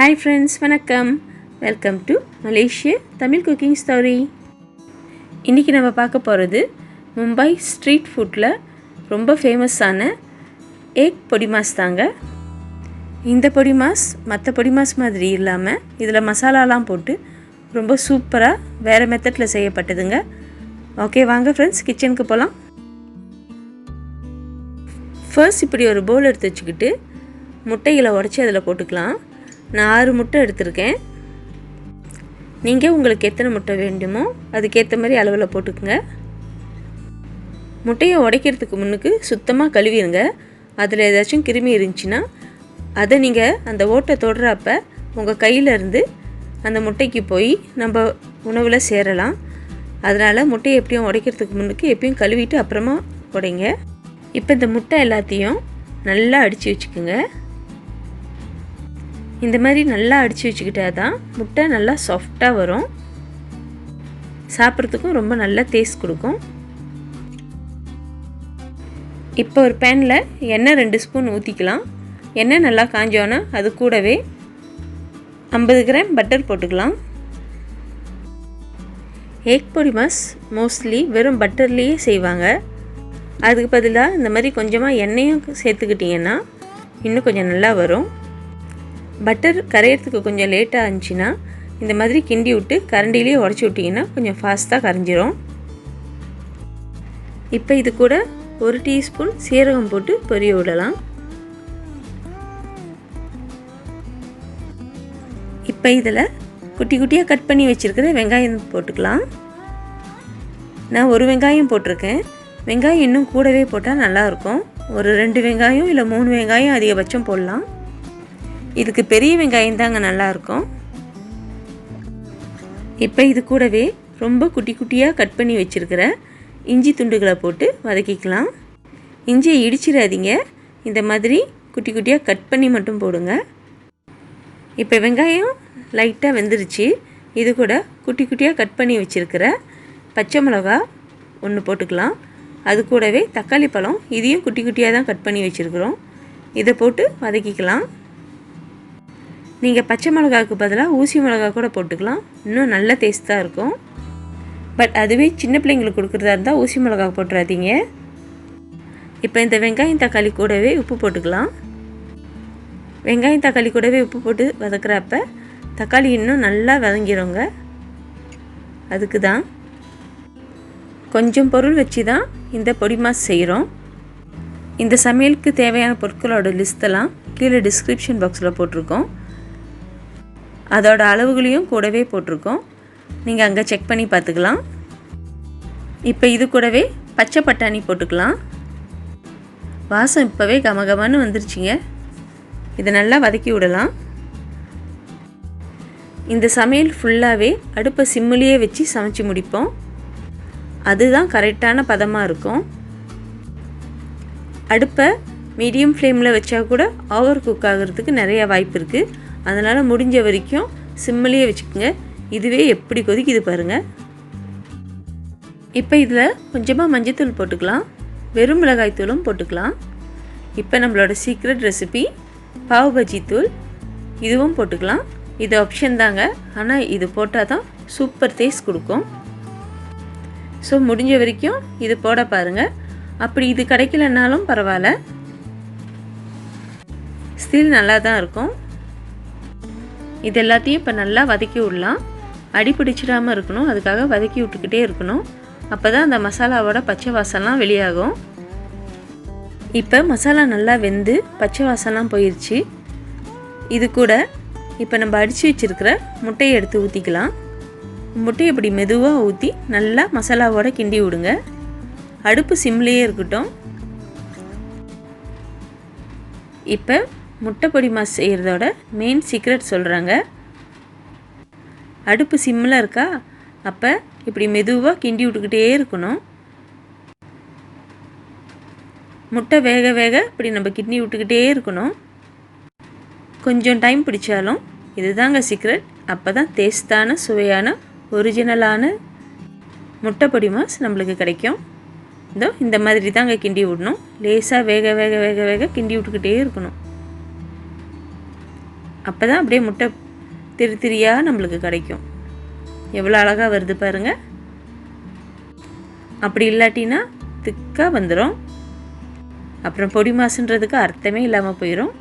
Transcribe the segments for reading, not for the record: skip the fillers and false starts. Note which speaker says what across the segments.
Speaker 1: Hi friends, வணக்கம். Welcome to Malaysia Tamil cooking story. இன்னைக்கு நம்ம பார்க்க போறது மும்பை ஸ்ட்ரீட் ஃபுட்ல ரொம்ப ஃபேமஸான எக் பொடி மாஸ் தாங்க. இந்த பொடி மாஸ் மற்ற பொடி மாஸ் மாதிரி இல்லாம இதுல மசாலாலாம் போட்டு ரொம்ப சூப்பரா வேற மெத்தட்ல செய்யப்பட்டதுங்க. ஓகே வாங்க फ्रेंड्स கிச்சனுக்கு போலாம். ஃபர்ஸ்ட் இப்படி ஒரு பவுல் எடுத்து வச்சுக்கிட்டு முட்டைகளை உடைச்சு அதில் போட்டுக்கலாம். நான் 6 முட்டை எடுத்திருக்கேன். நீங்கள் உங்களுக்கு எத்தனை முட்டை வேண்டுமோ அதுக்கேற்ற மாதிரி அளவில் போட்டுக்குங்க. முட்டையை உடைக்கிறதுக்கு முன்னுக்கு சுத்தமாக கழுவிடுங்க. அதில் ஏதாச்சும் கிருமி இருந்துச்சுன்னா அதை நீங்கள் அந்த ஓட்டை தொடுறப்ப உங்கள் கையிலேருந்து அந்த முட்டைக்கு போய் நம்ம உணவில் சேரலாம். அதனால் முட்டையை எப்படியும் உடைக்கிறதுக்கு முன்னுக்கு எப்பயும் கழுவிட்டு அப்புறமா உடைங்க. இப்போ இந்த முட்டை எல்லாத்தையும் நல்லா அடித்து வச்சுக்கோங்க. இந்த மாதிரி நல்லா அடித்து வச்சுக்கிட்டா தான் முட்டை நல்லா சாஃப்டாக வரும். சாப்பிட்றதுக்கும் ரொம்ப நல்ல டேஸ்ட் கொடுக்கும். இப்போ ஒரு பேனில் எண்ணெய் 2 ஸ்பூன் ஊற்றிக்கலாம். எண்ணெய் நல்லா காஞ்சோன்னா அது கூடவே 50 கிராம் பட்டர் போட்டுக்கலாம். எக் பொடி மாஸ் மோஸ்ட்லி வெறும் பட்டர்லேயே செய்வாங்க. அதுக்கு பதிலாக இந்த மாதிரி கொஞ்சமாக எண்ணெயும் சேர்த்துக்கிட்டிங்கன்னா இன்னும் கொஞ்சம் நல்லா வரும். பட்டர் கரையிறதுக்கு கொஞ்சம் லேட்டாக இருந்துச்சுன்னா இந்த மாதிரி கிண்டி விட்டு கரண்டிலேயே உடச்சி விட்டிங்கன்னா கொஞ்சம் ஃபாஸ்ட்டாக கரைஞ்சிரும். இப்போ இது கூட 1 டீஸ்பூன் சீரகம் போட்டு பொரிய விடலாம். இப்போ இதில் குட்டி குட்டியாக கட் பண்ணி வச்சுருக்கிற வெங்காயம் போட்டுக்கலாம். நான் 1 வெங்காயம் போட்டிருக்கேன். வெங்காயம் இன்னும் கூடவே போட்டால் நல்லாயிருக்கும். ஒரு 2 வெங்காயம் இல்லை 3 வெங்காயம் அதிகபட்சம் போடலாம். இதுக்கு பெரிய வெங்காயம் தாங்க நல்லாயிருக்கும். இப்போ இது கூடவே ரொம்ப குட்டி குட்டியாக கட் பண்ணி வச்சுருக்கிற இஞ்சி துண்டுகளை போட்டு வதக்கிக்கலாம். இஞ்சியை இடிச்சிடாதீங்க, இந்த மாதிரி குட்டி குட்டியாக கட் பண்ணி மட்டும் போடுங்க. இப்போ வெங்காயம் லைட்டாக வெந்துருச்சு. இது கூட குட்டி குட்டியாக கட் பண்ணி வச்சுருக்கிற பச்சை மிளகா 1 போட்டுக்கலாம். அது கூடவே தக்காளி பழம், இதையும் குட்டி குட்டியாக தான் கட் பண்ணி வச்சுருக்குறோம். இதை போட்டு வதக்கிக்கலாம். நீங்கள் பச்சை மிளகாவுக்கு பதிலாக ஊசி மிளகா கூட போட்டுக்கலாம், இன்னும் நல்ல டேஸ்ட்டாக இருக்கும். பட் அதுவே சின்ன பிள்ளைங்களுக்கு கொடுக்குறதா இருந்தால் ஊசி மிளகா போட்டுறாதீங்க. இப்போ இந்த வெங்காயம் தக்காளி கூடவே உப்பு போட்டுக்கலாம். வெங்காயம் தக்காளி கூடவே உப்பு போட்டு வதக்குறப்ப தக்காளி இன்னும் நல்லா வதங்கிடுங்க. அதுக்கு தான் கொஞ்சம் பொருள் வச்சு தான் இந்த பொடி மாஸ் செய்கிறோம். இந்த சமையலுக்கு தேவையான பொருட்களோட லிஸ்ட்டெல்லாம் கீழே டிஸ்கிரிப்ஷன் பாக்ஸில் போட்டிருக்கோம். அதோட அளவுகளையும் கூடவே போட்டிருக்கோம். நீங்கள் அங்கே செக் பண்ணி பார்த்துக்கலாம். இப்போ இது கூடவே பச்சை பட்டாணி போட்டுக்கலாம். வாசம் இப்போவே கமகமன்னு வந்துருச்சுங்க. இதை நல்லா வதக்கி விடலாம். இந்த சமையல் ஃபுல்லாகவே அடுப்பை சிம்மிலேயே வச்சு சமைச்சு முடிப்போம். அதுதான் கரெக்டான பதமாக இருக்கும். அடுப்பை மீடியம் ஃப்ளேமில் வச்சா கூட ஓவர் குக் ஆகிறதுக்கு நிறைய வாய்ப்பு இருக்குது. அதனால் முடிஞ்ச வரைக்கும் சிம்மிலேயே வச்சுக்கோங்க. இதுவே எப்படி கொதிக்குது பாருங்கள். இப்போ இதில் கொஞ்சமாக மஞ்சத்தூள் போட்டுக்கலாம். வெறும் மிளகாய் தூளும் போட்டுக்கலாம். இப்போ நம்மளோட சீக்ரெட் ரெசிபி பாவ் பஜ்ஜி தூள், இதுவும் போட்டுக்கலாம். இது ஆப்ஷன் தாங்க, ஆனால் இது போட்டால் தான் சூப்பர் டேஸ்ட் கொடுக்கும். ஸோ முடிஞ்ச வரைக்கும் இது போட பாருங்கள். அப்படி இது கிடைக்கலனாலும் பரவாயில்ல, ஸ்டில் நல்லா தான் இருக்கும். இது எல்லாத்தையும் இப்போ நல்லா வதக்கி விடலாம். அடி பிடிச்சிடாமல் இருக்கணும், அதுக்காக வதக்கி விட்டுக்கிட்டே இருக்கணும். அப்போ தான் அந்த மசாலாவோட பச்சை வாசம்லாம் வெளியாகும். இப்போ மசாலா நல்லா வெந்து பச்சை வாசம்லாம் போயிடுச்சு. இது கூட இப்போ நம்ம அடித்து வச்சுருக்கிற முட்டையை எடுத்து ஊற்றிக்கலாம். முட்டையை இப்படி மெதுவாக ஊற்றி நல்லா மசாலாவோட கிண்டி விடுங்க. அடுப்பு சிம்லேயே இருக்கட்டும். இப்போ முட்டை பொடி மாஸ் செய்கிறதோட மெயின் சீக்ரெட் சொல்கிறாங்க. அடுப்பு சிம்மில் இருக்கா, அப்போ இப்படி மெதுவாக கிண்டி விட்டுக்கிட்டே இருக்கணும். முட்டை வேக வேக இப்படி நம்ம கிண்டி விட்டுக்கிட்டே இருக்கணும். கொஞ்சம் டைம் பிடிச்சாலும் இதுதாங்க சீக்ரெட். அப்போ தான் டேஸ்டான சுவையான ஒரிஜினலான முட்டை பொடி மாஸ் நம்மளுக்கு கிடைக்கும். இந்த மாதிரி தாங்க கிண்டி விடணும். லேசாக வேக வேக வேக வேக கிண்டி விட்டுக்கிட்டே இருக்கணும். அப்போ தான் அப்படியே முட்டை திரியாக நம்மளுக்கு கிடைக்கும். எவ்வளோ அழகாக வருது பாருங்கள். அப்படி இல்லாட்டினா திக்காக வந்துடும். அப்புறம் பொடி மாசுன்றதுக்கு அர்த்தமே இல்லாமல் போயிடும்.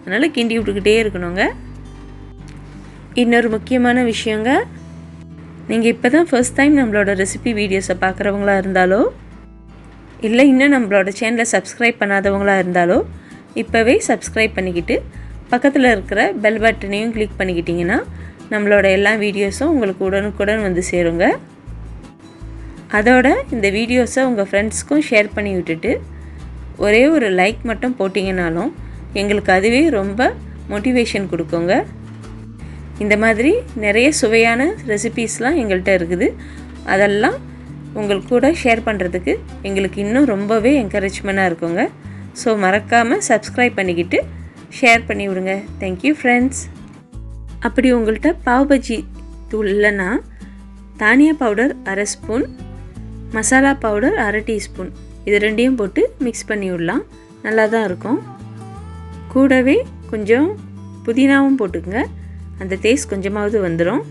Speaker 1: அதனால் கிண்டி விட்டுக்கிட்டே இருக்கணுங்க. இன்னொரு முக்கியமான விஷயங்க, நீங்கள் இப்போ தான் ஃபர்ஸ்ட் டைம் நம்மளோட ரெசிபி வீடியோஸை பார்க்குறவங்களா இருந்தாலோ இல்லை இன்னும் நம்மளோட சேனலை சப்ஸ்கிரைப் பண்ணாதவங்களாக இருந்தாலோ இப்போவே சப்ஸ்கிரைப் பண்ணிக்கிட்டு பக்கத்தில் இருக்கிற பெல் பட்டனையும் கிளிக் பண்ணிக்கிட்டிங்கன்னா நம்மளோட எல்லா வீடியோஸும் உங்களுக்கு உடனுக்குடன் வந்து சேருங்க. அதோட இந்த வீடியோஸை உங்கள் ஃப்ரெண்ட்ஸ்க்கும் ஷேர் பண்ணி விட்டுட்டு ஒரே ஒரு லைக் மட்டும் போட்டிங்கனாலும் எங்களுக்கு அதுவே ரொம்ப மோட்டிவேஷன் கொடுக்குங்க. இந்த மாதிரி நிறைய சுவையான ரெசிபீஸ்லாம் எங்கள்கிட்ட இருக்குது. அதெல்லாம் உங்களுக்கு கூட ஷேர் பண்ணுறதுக்கு எங்களுக்கு இன்னும் ரொம்பவே என்கரேஜ்மெண்ட்டாக இருக்குங்க. ஸோ மறக்காமல் சப்ஸ்கிரைப் பண்ணிக்கிட்டு ஷேர் பண்ணி விடுங்க. Thank you friends. அப்படி உங்கள்கிட்ட பாவ் பஜ்ஜி தூள் இல்லைன்னா தானியா பவுடர் அரை ஸ்பூன், மசாலா பவுடர் அரை டீஸ்பூன், இது ரெண்டையும் போட்டு மிக்ஸ் பண்ணி விடலாம். நல்லா தான் இருக்கும். கூடவே கொஞ்சம் புதினாவும் போட்டுக்குங்க. அந்த டேஸ்ட் கொஞ்சமாவது வந்துடும்.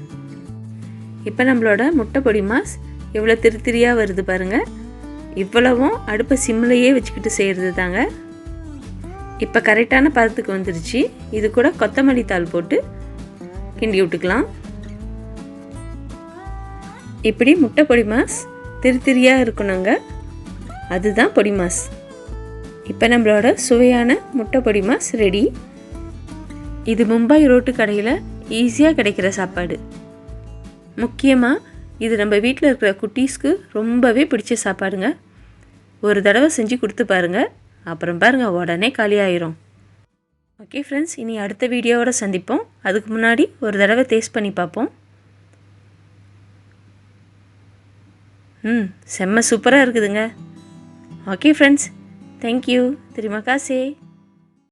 Speaker 1: இப்போ நம்மளோட முட்டை பொடி மாஸ் எவ்வளோ திரியாக வருது பாருங்கள். இவ்வளவும் அடுப்பை சிம்லையே வச்சுக்கிட்டு செய்கிறது தாங்க. இப்போ கரெக்டான பதத்துக்கு வந்துருச்சு. இது கூட கொத்தமல்லி தாள் போட்டு கிண்டி விட்டுக்கலாம். இப்படி முட்டை பொடி மாஸ் திரியாக இருக்கணுங்க. அதுதான் பொடி மாஸ். இப்போ நம்மளோட சுவையான முட்டை பொடி மாஸ் ரெடி. இது மும்பை ரோட்டு கடையில் ஈஸியாக கிடைக்கிற சாப்பாடு. முக்கியமாக இது நம்ம வீட்டில் இருக்கிற குட்டீஸ்க்கு ரொம்பவே பிடிச்ச சாப்பாடுங்க. ஒரு தடவை செஞ்சு கொடுத்து பாருங்கள். அப்புறம் பாருங்கள் உடனே காலி ஆயிரும். ஓகே ஃப்ரெண்ட்ஸ், இனி அடுத்த வீடியோவோடு சந்திப்போம். அதுக்கு முன்னாடி ஒரு தடவை டேஸ்ட் பண்ணி பார்ப்போம். செம்ம சூப்பராக இருக்குதுங்க. Okay friends, thank you. தெரியுமா காசே.